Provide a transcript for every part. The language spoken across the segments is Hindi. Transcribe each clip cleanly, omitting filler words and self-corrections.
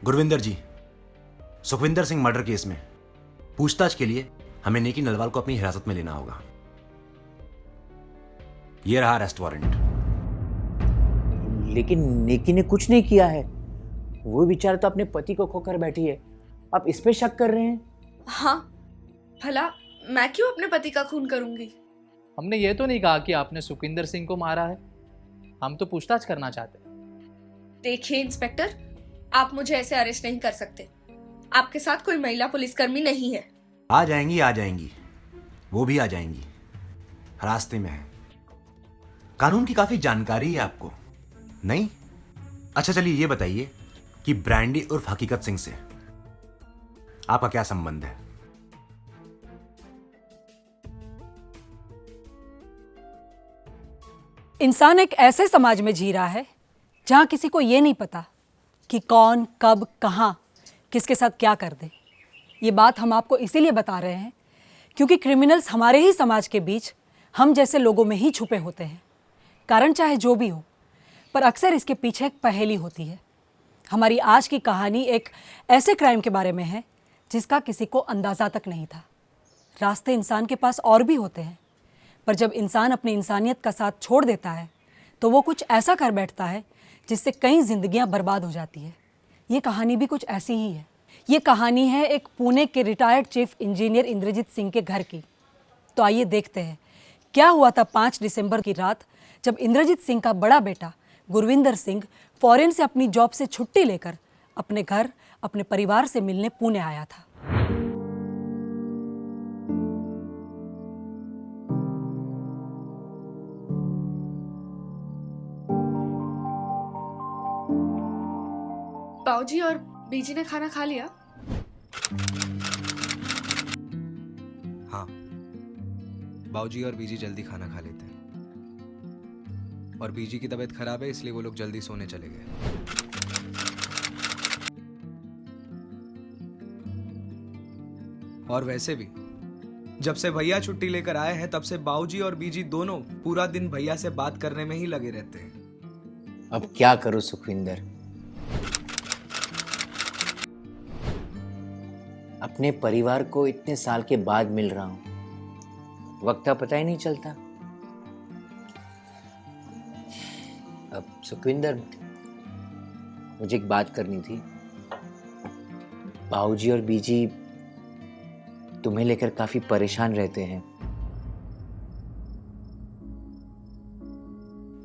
गुरविंदर जी, सुखविंदर सिंह मर्डर केस में पूछताछ के लिए हमें नेकी नलवाल को अपनी हिरासत में लेना होगा। यह रहा अरेस्ट वारंट। लेकिन नेकी ने कुछ नहीं किया है। वो बेचारा तो अपने पति को खोकर बैठी है, आप इस पे शक कर रहे हैं? हाँ, भला मैं क्यों अपने पति का खून करूंगी? हमने ये तो नहीं कहा कि आपने सुखविंदर सिंह को मारा है। हम तो पूछताछ करना चाहते हैं। देखिए इंस्पेक्टर, आप मुझे ऐसे अरेस्ट नहीं कर सकते। आपके साथ कोई महिला पुलिसकर्मी नहीं है। आ जाएंगी, वो भी आ जाएंगी, रास्ते में है। कानून की काफी जानकारी है आपको, नहीं? अच्छा चलिए ये बताइए कि ब्रांडी उर्फ हकीकत सिंह से आपका क्या संबंध है? इंसान एक ऐसे समाज में जी रहा है जहां किसी को ये नहीं पता कि कौन कब कहां किसके साथ क्या कर दे। ये बात हम आपको इसीलिए बता रहे हैं क्योंकि क्रिमिनल्स हमारे ही समाज के बीच हम जैसे लोगों में ही छुपे होते हैं। कारण चाहे जो भी हो, पर अक्सर इसके पीछे एक पहेली होती है। हमारी आज की कहानी एक ऐसे क्राइम के बारे में है जिसका किसी को अंदाज़ा तक नहीं था। रास्ते इंसान के पास और भी होते हैं, पर जब इंसान अपनी इंसानियत का साथ छोड़ देता है तो वो कुछ ऐसा कर बैठता है जिससे कई जिंदगियां बर्बाद हो जाती है। ये कहानी भी कुछ ऐसी ही है। ये कहानी है एक पुणे के retired chief engineer Indrajit Singh के घर की। तो आइए देखते हैं क्या हुआ था 5 दिसंबर की रात जब इंद्रजीत सिंह का बड़ा बेटा गुरविंदर सिंह फॉरेन से अपनी जॉब से छुट्टी लेकर अपने घर अपने परिवार से मिलने पुणे आया था। बाऊजी और बीजी ने खाना खा लिया? हाँ, बाऊजी और बीजी जल्दी खाना खा लेते हैं और बीजी की तबीयत खराब है इसलिए वो लोग जल्दी सोने चले गए। और वैसे भी जब से भैया छुट्टी लेकर आए हैं तब से बाऊजी और बीजी दोनों पूरा दिन भैया से बात करने में ही लगे रहते हैं। अब क्या करूं सुखविंदर, अपने परिवार को इतने साल के बाद मिल रहा हूं, वक्त का पता ही नहीं चलता। अब सुखविंदर, मुझे एक बात करनी थी। बाऊजी और बीजी तुम्हें लेकर काफी परेशान रहते हैं।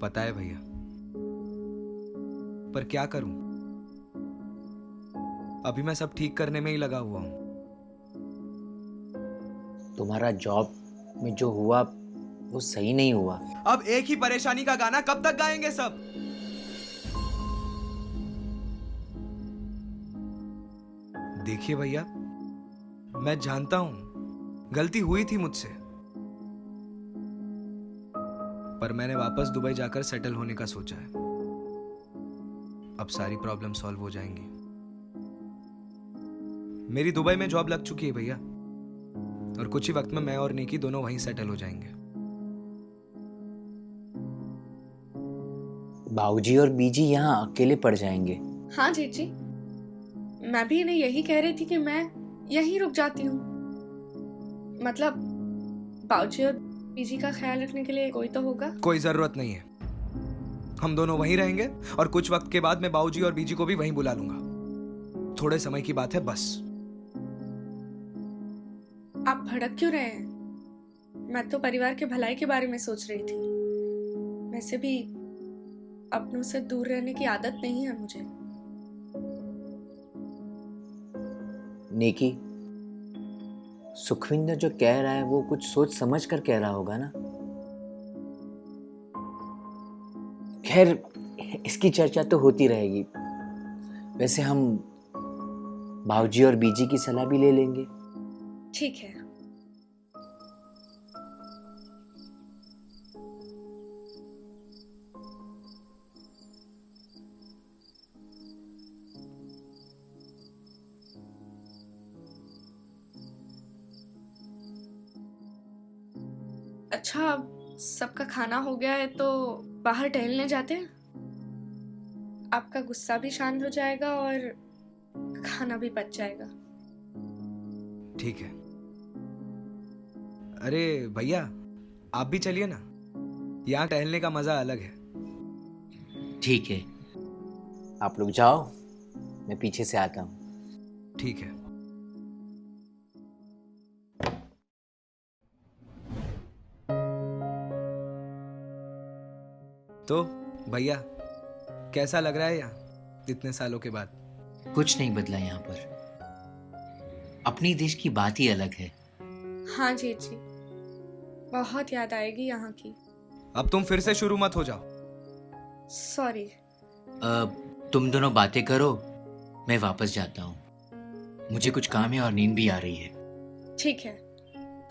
पता है भैया, पर क्या करूं? अभी मैं सब ठीक करने में ही लगा हुआ हूं। तुम्हारा जॉब में जो हुआ वो सही नहीं हुआ। अब एक ही परेशानी का गाना कब तक गाएंगे सब? देखिए भैया, मैं जानता हूं गलती हुई थी मुझसे, पर मैंने वापस दुबई जाकर सेटल होने का सोचा है। अब सारी प्रॉब्लम सॉल्व हो जाएंगी। मेरी दुबई में जॉब लग चुकी है भैया, और कुछ ही वक्त में मैं और नेकी दोनों वहीं सेटल हो जाएंगे। बाऊजी और बीजी यहाँ अकेले पड़ जाएंगे। हाँ जीजी, मैं भी इन्हें यही कह रही थी कि मैं यहीं रुक जाती हूँ। मतलब बाऊजी और बीजी का ख्याल रखने के लिए कोई तो होगा। कोई जरूरत नहीं है, हम दोनों वहीं रहेंगे और कुछ वक्त के बाद मैं बाऊजी और बीजी को भी वहीं बुला लूंगा। थोड़े समय की बात है बस। आप भड़क क्यों रहे हैं? मैं तो परिवार के भलाई के बारे में सोच रही थी। वैसे भी अपनों से दूर रहने की आदत नहीं है मुझे। नेकी, सुखविंदर जो कह रहा है वो कुछ सोच समझ कर कह रहा होगा ना। खैर, इसकी चर्चा तो होती रहेगी। वैसे हम बाऊजी और बीजी की सलाह भी ले लेंगे। ठीक है। अच्छा, अब सबका खाना हो गया है तो बाहर टहलने जाते हैं। आपका गुस्सा भी शांत हो जाएगा और खाना भी पच जाएगा। ठीक है। अरे भैया, आप भी चलिए ना, यहाँ टहलने का मजा अलग है। ठीक है, आप लोग जाओ, मैं पीछे से आता हूँ। ठीक है। तो भैया, कैसा लग रहा है यहाँ इतने सालों के बाद? कुछ नहीं बदला यहाँ पर, अपनी देश की बात ही अलग है। हाँ जीत जी, बहुत याद आएगी यहाँ की। अब तुम फिर से शुरू मत हो जाओ। सॉरी। तुम दोनों बातें करो, मैं वापस जाता हूँ, मुझे कुछ काम है और नींद भी आ रही है। ठीक है,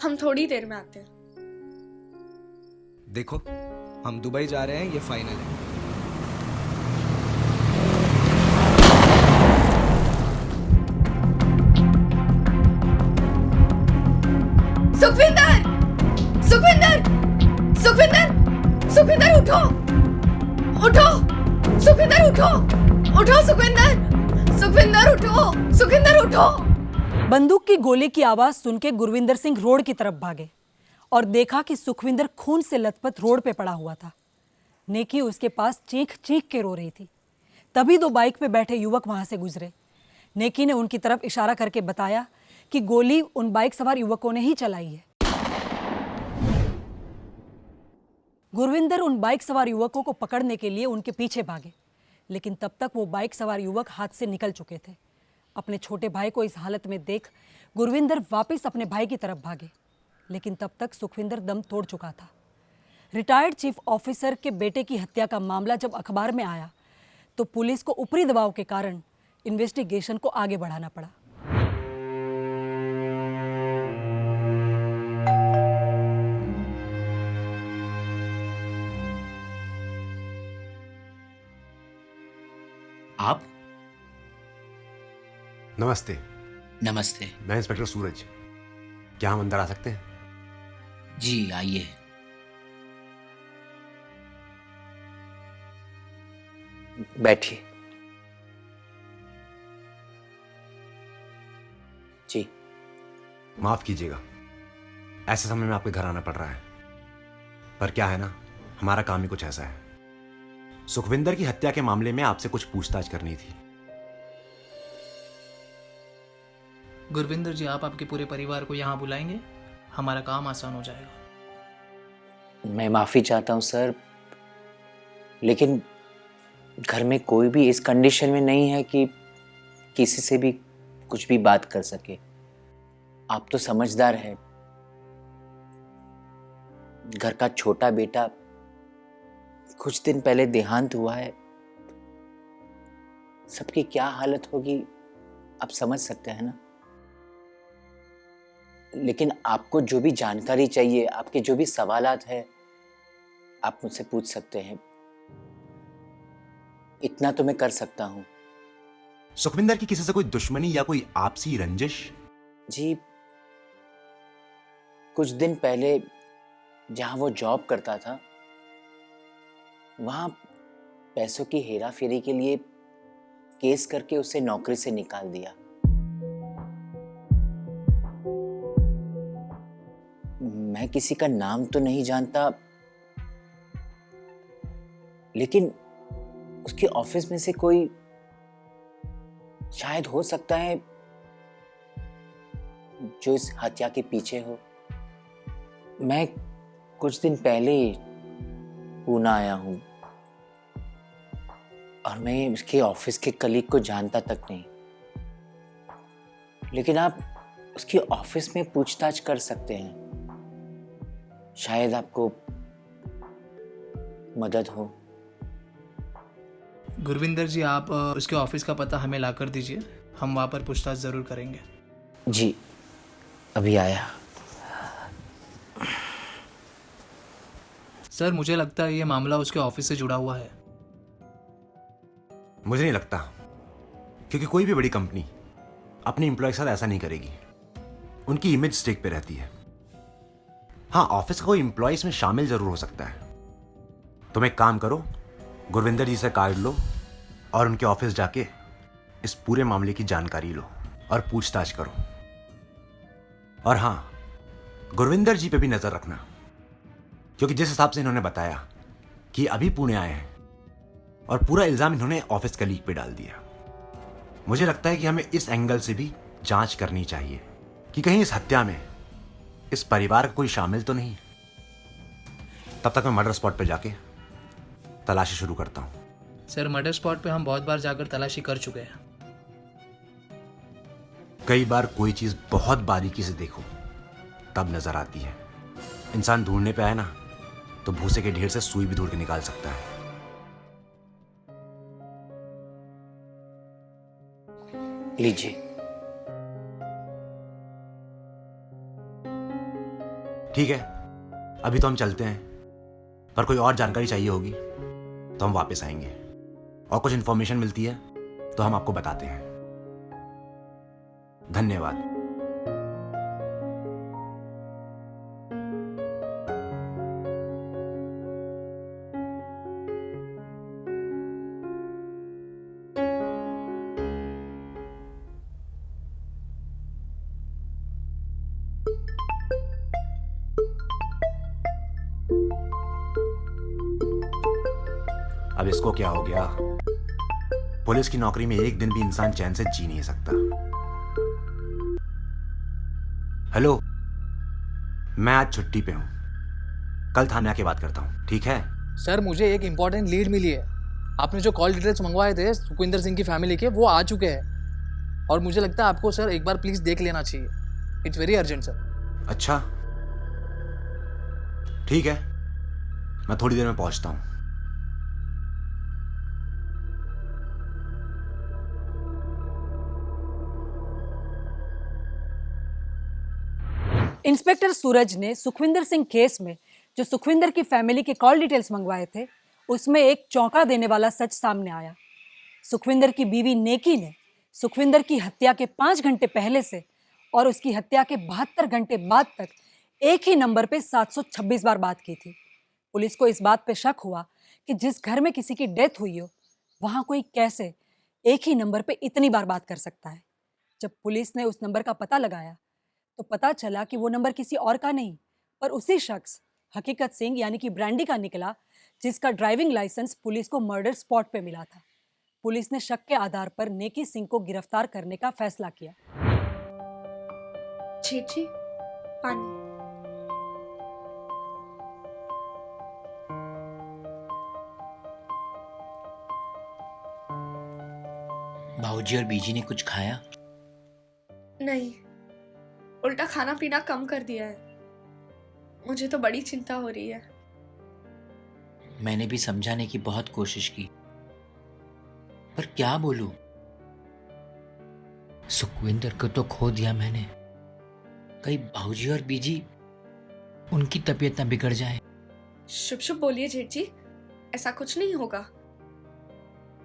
हम थोड़ी देर में आते हैं। देखो, हम दुबई जा रहे हैं, ये फाइनल है। सुखविंदर! सुखविंदर! सुखविंदर! सुखविंदर उठो! उठो! सुखविंदर उठो! उठो सुखविंदर! सुखविंदर उठो! सुखविंदर उठो! बंदूक की गोली की आवाज सुन के गुरविंदर सिंह रोड की तरफ भागे और देखा कि सुखविंदर खून से लथपथ रोड पे पड़ा हुआ था। नेकी उसके पास चीख चीख के रो रही थी। तभी दो बाइक पे बैठे युवक वहां से गुजरे। नेकी ने उनकी तरफ इशारा करके बताया कि गोली उन बाइक सवार युवकों ने ही चलाई है। गुरविंदर उन बाइक सवार युवकों को पकड़ने के लिए उनके पीछे भागे, लेकिन तब तक वो बाइक सवार युवक हाथ से निकल चुके थे। अपने छोटे भाई को इस हालत में देख गुरविंदर वापस अपने भाई की तरफ भागे, लेकिन तब तक सुखविंदर दम तोड़ चुका था। रिटायर्ड चीफ ऑफिसर के बेटे की हत्या का मामला जब अखबार में आया तो पुलिस को ऊपरी दबाव के कारण इन्वेस्टिगेशन को आगे बढ़ाना पड़ा। आप? नमस्ते, नमस्ते। मैं इंस्पेक्टर सूरज। क्या हम अंदर आ सकते हैं? जी आइए। बैठिए। जी। माफ कीजिएगा, ऐसे समय में आपके घर आना पड़ रहा है, पर क्या है ना, हमारा काम ही कुछ ऐसा है। सुखविंदर की हत्या के मामले में आपसे कुछ पूछताछ करनी थी। गुरविंदर जी, आप आपके पूरे परिवार को यहाँ बुलाएंगे, हमारा काम आसान हो जाएगा। मैं माफी चाहता हूँ सर, लेकिन घर में कोई भी इस कंडीशन में नहीं है कि किसी से भी कुछ भी बात कर सके। आप तो समझदार हैं, घर का छोटा बेटा कुछ दिन पहले देहांत हुआ है, सबकी क्या हालत होगी आप समझ सकते हैं ना। लेकिन आपको जो भी जानकारी चाहिए, आपके जो भी सवालात हैं, आप मुझसे पूछ सकते हैं, इतना तो मैं कर सकता हूं। सुखविंदर की किसी से कोई दुश्मनी या कोई आपसी रंजिश? जी, कुछ दिन पहले जहां वो जॉब करता था, वहां पैसों की हेरा फेरी के लिए केस करके उसे नौकरी से निकाल दिया। मैं किसी का नाम तो नहीं जानता, लेकिन उसके ऑफिस में से कोई शायद हो सकता है जो इस हत्या के पीछे हो। मैं कुछ दिन पहले ही पूना आया हूं और मैं उसके ऑफिस के कलीग को जानता तक नहीं, लेकिन आप उसके ऑफिस में पूछताछ कर सकते हैं, शायद आपको मदद हो। गुरविंदर जी, आप उसके ऑफिस का पता हमें ला कर दीजिए, हम वहाँ पर पूछताछ ज़रूर करेंगे। जी, अभी आया। सर, मुझे लगता है ये मामला उसके ऑफिस से जुड़ा हुआ है। मुझे नहीं लगता, क्योंकि कोई भी बड़ी कंपनी अपने एम्प्लॉय के साथ ऐसा नहीं करेगी। उनकी इमेज स्टेक पे रहती है। हाँ, ऑफिस का कोई एम्प्लॉय इसमें शामिल जरूर हो सकता है। तुम एक काम करो, गुरविंदर जी से कार्ड लो और उनके ऑफिस जाके इस पूरे मामले की जानकारी लो और पूछताछ करो। और हाँ, गुरविंदर जी पे भी नजर रखना, क्योंकि जिस हिसाब से इन्होंने बताया कि अभी पुणे आए हैं और पूरा इल्जाम इन्होंने ऑफिस कलीग पे डाल दिया, मुझे लगता है कि हमें इस एंगल से भी जांच करनी चाहिए कि कहीं इस हत्या में इस परिवार का कोई शामिल तो नहीं। तब तक मैं मर्डर स्पॉट पे जाके तलाशी शुरू करता हूं। सर, मर्डर स्पॉट पे हम बहुत बार जाकर तलाशी कर चुके हैं। कई बार कोई चीज बहुत बारीकी से देखो तब नजर आती है। इंसान ढूंढने पे आए ना तो भूसे के ढेर से सुई भी ढूंढ के निकाल सकता है। लीजिए। ठीक है, अभी तो हम चलते हैं, पर कोई और जानकारी चाहिए होगी तो हम वापस आएंगे और कुछ इंफॉर्मेशन मिलती है तो हम आपको बताते हैं। धन्यवाद। अब इसको क्या हो गया? पुलिस की नौकरी में एक दिन भी इंसान चैन से जी नहीं सकता। हेलो, मैं आज छुट्टी पे हूं, कल थाने आके बात करता हूं, ठीक है? सर, मुझे एक इम्पॉर्टेंट लीड मिली है। आपने जो कॉल डिटेल्स मंगवाए थे सुखविंदर सिंह की फैमिली के, वो आ चुके हैं। और मुझे लगता है आपको सर एक बार प्लीज़ देख लेना चाहिए। It's very urgent sir. अच्छा, ठीक है, मैं थोड़ी देर में पहुंचता हूं। इंस्पेक्टर सूरज ने सुखविंदर सिंह केस में जो सुखविंदर की फैमिली के कॉल डिटेल्स मंगवाए थे, उसमें एक चौंका देने वाला सच सामने आया। सुखविंदर की बीवी नेकी ने सुखविंदर की हत्या के 5 घंटे पहले से और उसकी हत्या के 72 घंटे बाद तक एक ही नंबर पे 726 बार बात की थी। पुलिस को इस बात पे शक हुआ कि जिस घर में किसी की डेथ हुई हो, वहां कोई कैसे एक ही नंबर पे इतनी बार बात कर सकता है। जब पुलिस ने उस नंबर का पता लगाया तो पता चला कि वो नंबर किसी और का नहीं, पर उसी शख्स हकीकत सिंह यानी कि ब्रांडी का निकला, जिसका ड्राइविंग लाइसेंस पुलिस को मर्डर स्पॉट पे मिला था। पुलिस ने शक के आधार पर नेकी सिंह को गिरफ्तार करने का फैसला किया। जी, पानी। भाऊजी और बीजी ने कुछ खाया? नहीं, उल्टा खाना पीना कम कर दिया है। मुझे तो बड़ी चिंता हो रही है। मैंने भी समझाने की बहुत कोशिश की, पर क्या बोलूं? सुखविंदर को तो खो दिया मैंने। कहीं भाऊजी और बीजी उनकी तबीयत ना बिगड़ जाए। शुभ शुभ बोलिए जेठ जी, ऐसा कुछ नहीं होगा।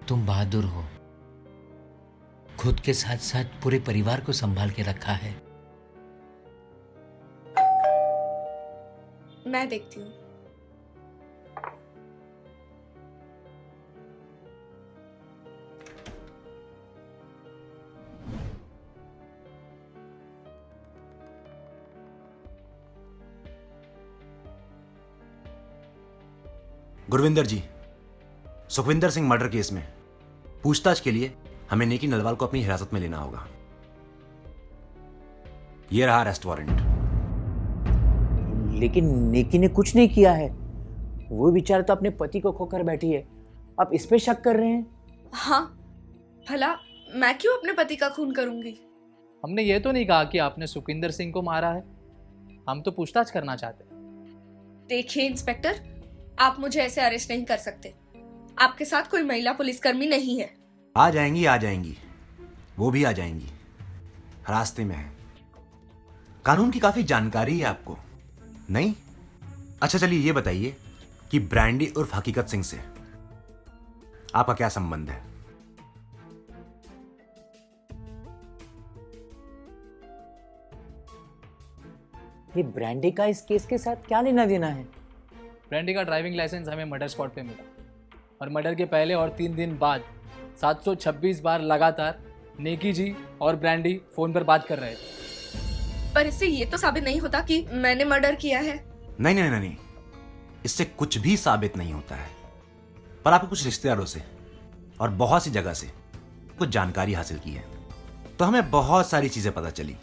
तुम बहादुर हो, खुद के साथ साथ पूरे परिवार को संभाल के रखा है। मैं देखती हूँ। गुरविंदर जी, सुखविंदर सिंह मर्डर केस में पूछताछ के लिए हमें नेकी नलवाल को अपनी हिरासत में लेना होगा। ये रहा अरेस्ट वारंट। लेकिन नेकी ने कुछ नहीं किया है। वो बेचारा तो अपने पति को खोकर बैठी है, आप इस पे शक कर रहे हैं? हाँ, भला मैं क्यों अपने पति का खून करूंगी? हमने ये तो नहीं कहा कि आपने सुखविंदर सिंह को मारा है। हम तो पूछताछ करना चाहते हैं। देखिए इंस्पेक्टर, आप मुझे ऐसे अरेस्ट नहीं कर सकते। आपके साथ कोई महिला पुलिसकर्मी नहीं है। आ जाएंगी, वो भी आ जाएंगी, रास्ते में है। कानून की काफी जानकारी है आपको, नहीं? अच्छा चलिए ये बताइए कि ब्रांडी उर्फ हकीकत सिंह से आपका क्या संबंध है? ये ब्रांडी का इस केस के साथ क्या लेना देना है? ब्रांडी का ड्राइविंग लाइसेंस हमें मर्डर स्पॉट पे मिला और मर्डर के पहले और 3 दिन बाद 726 बार लगातार नेकी जी और ब्रांडी फोन पर बात कर रहे थे। पर इससे ये तो साबित नहीं होता कि मैंने मर्डर किया है। नहीं नहीं नहीं नहीं, इससे कुछ भी साबित नहीं होता है। पर आपके कुछ रिश्तेदारों से और बहुत सी जगह से कुछ जानकारी हासिल की है, तो हमें बहुत सारी चीजें पता चली,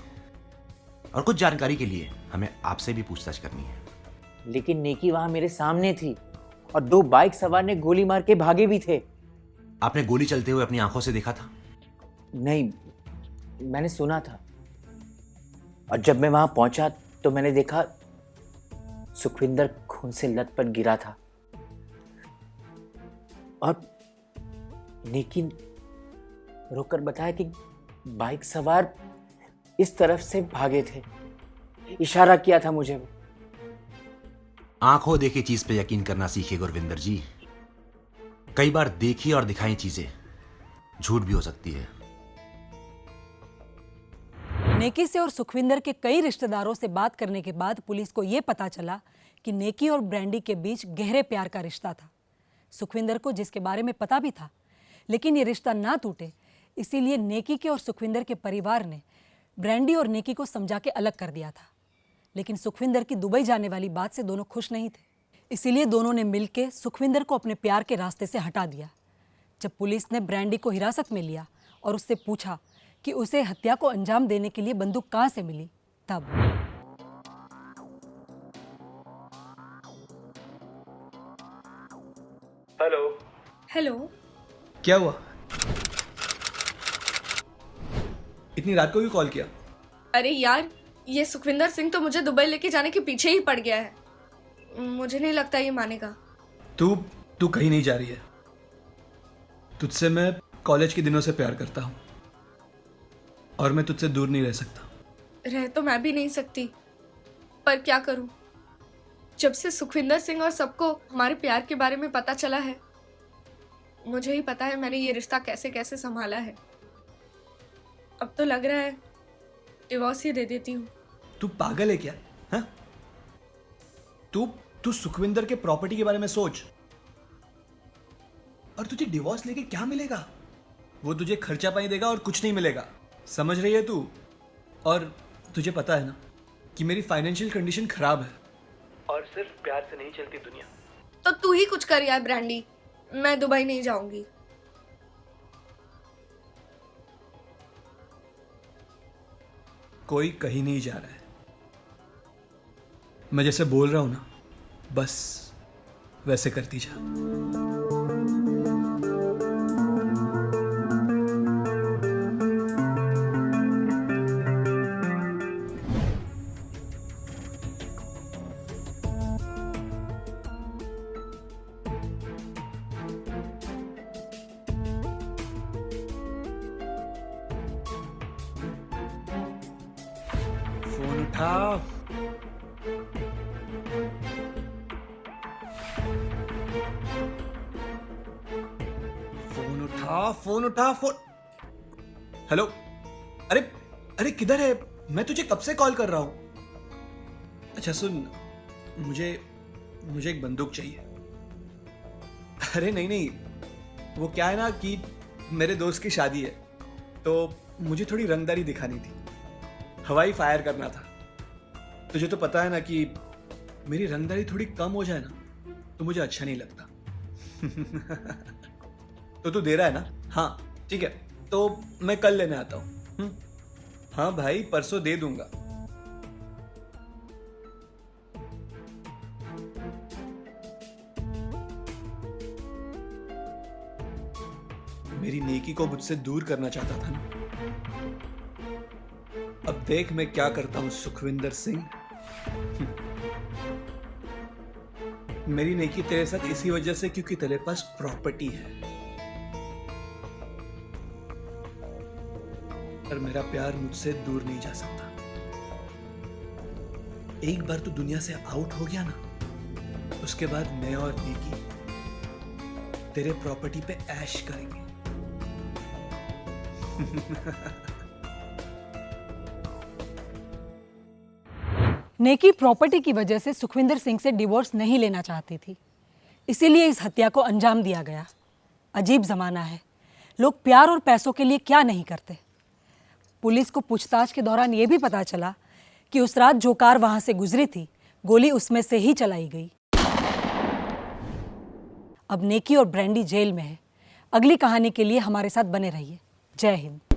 और कुछ जानकारी के लिए हमें आपसे भी पूछताछ करनी है। लेकिन नेकी वहां मेरे सामने थी और 2 बाइक सवार ने गोली मार के भागे भी थे। आपने गोली चलते हुए अपनी आंखों से देखा था? नहीं, मैंने सुना था। और जब मैं वहां पहुंचा तो मैंने देखा सुखविंदर खून से लथपथ गिरा था और नेकी रोककर बताया कि बाइक सवार इस तरफ से भागे थे। इशारा किया था मुझे वो। आंखों देखी चीज पे यकीन करना सीखिए गुरविंदर जी। कई बार देखी और दिखाई चीजें झूठ भी हो सकती है। नेकी से और सुखविंदर के कई रिश्तेदारों से बात करने के बाद पुलिस को यह पता चला कि नेकी और ब्रांडी के बीच गहरे प्यार का रिश्ता था। सुखविंदर को जिसके बारे में पता भी था, लेकिन ये रिश्ता ना टूटे इसीलिए नेकी के और सुखविंदर के परिवार ने ब्रांडी और नेकी को समझा के अलग कर दिया था। लेकिन सुखविंदर की दुबई जाने वाली बात से दोनों खुश नहीं थे, इसीलिए दोनों ने मिलकर सुखविंदर को अपने प्यार के रास्ते से हटा दिया। जब पुलिस ने ब्रांडी को हिरासत में लिया और उससे पूछा कि उसे हत्या को अंजाम देने के लिए बंदूक कहां से मिली, तब हेलो। हेलो। क्या हुआ? इतनी रात को भी कॉल किया? अरे यार, ये सुखविंदर सिंह तो मुझे दुबई लेके जाने के पीछे ही पड़ गया है। मुझे नहीं लगता ये मानेगा। तू कहीं नहीं जा रही है। तुझसे मैं कॉलेज के दिनों से प्यार करता हूँ और मैं तुझसे दूर नहीं रह सकता। रह तो मैं भी नहीं सकती, पर क्या करूं? जब से सुखविंदर सिंह और सबको हमारे प्यार के बारे में पता चला है, मुझे ही पता है मैंने ये रिश्ता कैसे कैसे संभाला है। अब तो लग रहा है डिवोर्स ही दे देती हूँ। तू पागल है क्या? हाँ? तू सुखविंदर के प्रॉपर्टी के बारे में सोच। और तुझे डिवोर्स लेके क्या मिलेगा? वो तुझे खर्चा पानी देगा और कुछ नहीं मिलेगा। समझ रही है तू? और तुझे पता है ना कि मेरी फाइनेंशियल कंडीशन खराब है और सिर्फ प्यार से नहीं चलती दुनिया। तो तू ही कुछ कर यार ब्रांडी, मैं दुबई नहीं जाऊंगी। कोई कहीं नहीं जा रहा है। मैं जैसे बोल रहा हूं ना, बस वैसे करती जा। फोन उठाओ। फोन उठा। हेलो। अरे अरे किधर है? मैं तुझे कब से कॉल कर रहा हूं। अच्छा सुन, मुझे एक बंदूक चाहिए। अरे नहीं, वो क्या है ना कि मेरे दोस्त की शादी है, तो मुझे थोड़ी रंगदारी दिखानी थी, हवाई फायर करना था। तुझे तो पता है ना कि मेरी रंगदारी थोड़ी कम हो जाए ना तो मुझे अच्छा नहीं लगता। तो तू दे रहा है ना? हाँ ठीक है, तो मैं कल लेने आता हूँ। हाँ भाई, परसों दे दूंगा। मेरी नेकी को मुझसे दूर करना चाहता था ना। अब देख मैं क्या करता हूं सुखविंदर सिंह। मेरी नेकी तेरे साथ इसी वजह से क्योंकि तेरे पास प्रॉपर्टी है, पर मेरा प्यार मुझसे दूर नहीं जा सकता। एक बार तू दुनिया से आउट हो गया ना, उसके बाद मैं और नेकी तेरे प्रॉपर्टी पे ऐश करेंगे। नेकी प्रॉपर्टी की वजह से सुखविंदर सिंह से डिवोर्स नहीं लेना चाहती थी, इसीलिए इस हत्या को अंजाम दिया गया। अजीब जमाना है, लोग प्यार और पैसों के लिए क्या नहीं करते। पुलिस को पूछताछ के दौरान ये भी पता चला कि उस रात जो कार वहां से गुजरी थी, गोली उसमें से ही चलाई गई। अब नेकी और ब्रांडी जेल में है। अगली कहानी के लिए हमारे साथ बने रहिए। जय हिंद।